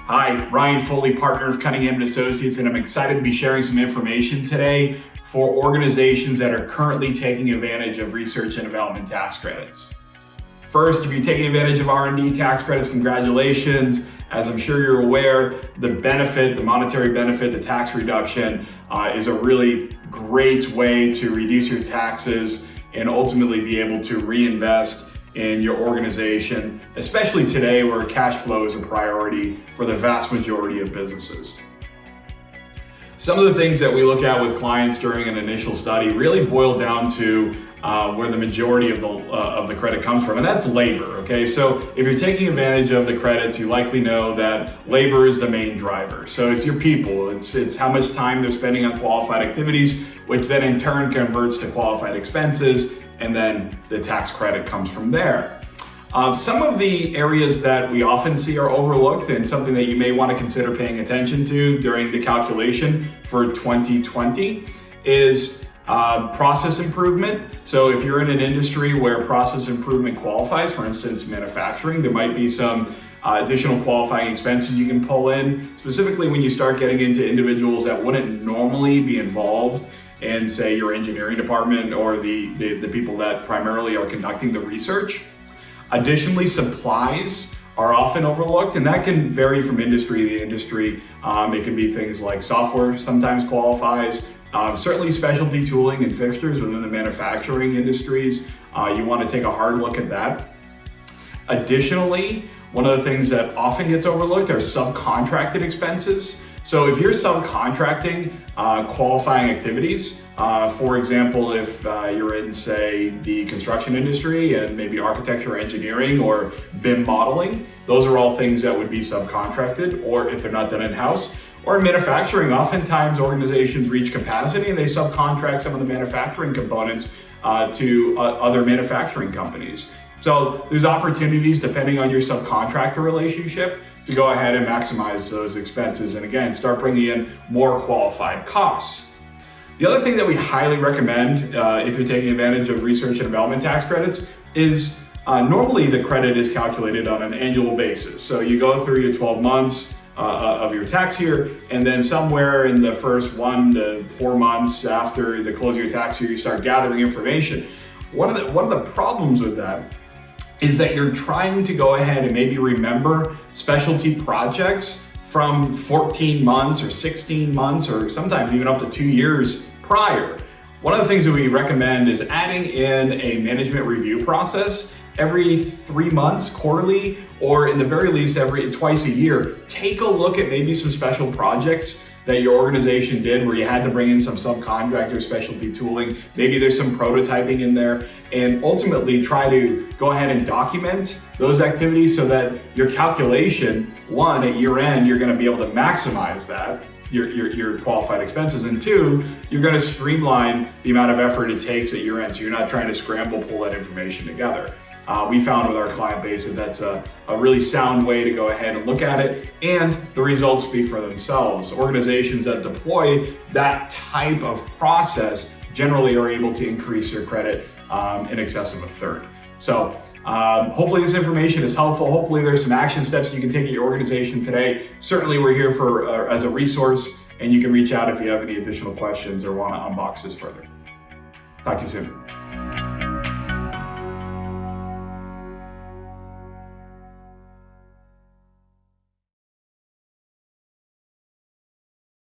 Hi, Ryan Foley, partner of Cunningham Associates, and I'm excited to be sharing some information today for organizations that are currently taking advantage of research and development tax credits. First, if you're taking advantage of R&D tax credits, congratulations. As I'm sure you're aware, the benefit, the monetary benefit, the tax reduction is a really great way to reduce your taxes and ultimately be able to reinvest in your organization, especially today where cash flow is a priority for the vast majority of businesses. Some of the things that we look at with clients during an initial study really boil down to where the majority of the credit comes from, and that's labor. Okay, so if you're taking advantage of the credits, you likely know that labor is the main driver. So it's your people, it's how much time they're spending on qualified activities, which then in turn converts to qualified expenses, and then the tax credit comes from there. Some of the areas that we often see are overlooked and something that you may want to consider paying attention to during the calculation for 2020 is process improvement. So if you're in an industry where process improvement qualifies, for instance, manufacturing, there might be some additional qualifying expenses you can pull in, specifically when you start getting into individuals that wouldn't normally be involved in, say, your engineering department or the people that primarily are conducting the research. Additionally, supplies are often overlooked, and that can vary from industry to industry. It can be things like software sometimes qualifies, certainly specialty tooling and fixtures within the manufacturing industries. You want to take a hard look at that. Additionally, one of the things that often gets overlooked are subcontracted expenses. So if you're subcontracting qualifying activities, for example, if you're in, say, the construction industry and maybe architecture, engineering, or BIM modeling, those are all things that would be subcontracted, or if they're not done in-house. Or in manufacturing, oftentimes organizations reach capacity and they subcontract some of the manufacturing components to other manufacturing companies. So there's opportunities depending on your subcontractor relationship to go ahead and maximize those expenses and again, start bringing in more qualified costs. The other thing that we highly recommend if you're taking advantage of research and development tax credits is normally the credit is calculated on an annual basis. So you go through your 12 months of your tax year, and then somewhere in the first 1 to 4 months after the close of your tax year, you start gathering information. One of the problems with that is that you're trying to go ahead and maybe remember specialty projects from 14 months or 16 months or sometimes even up to 2 years prior. One of the things that we recommend is adding in a management review process every 3 months, quarterly, or in the very least twice a year. Take a look at maybe some special projects that your organization did where you had to bring in some subcontractor specialty tooling. Maybe there's some prototyping in there, and ultimately try to go ahead and document those activities so that your calculation, one, at year end, you're gonna be able to maximize that, your qualified expenses, and two, you're gonna streamline the amount of effort it takes at year end, so you're not trying to scramble, pull that information together. We found with our client base that that's a really sound way to go ahead and look at it, and the results speak for themselves. Organizations that deploy that type of process generally are able to increase their credit in excess of a third. So hopefully this information is helpful. Hopefully there's some action steps you can take at your organization today. Certainly we're here for as a resource, and you can reach out if you have any additional questions or want to unbox this further. Talk to you soon.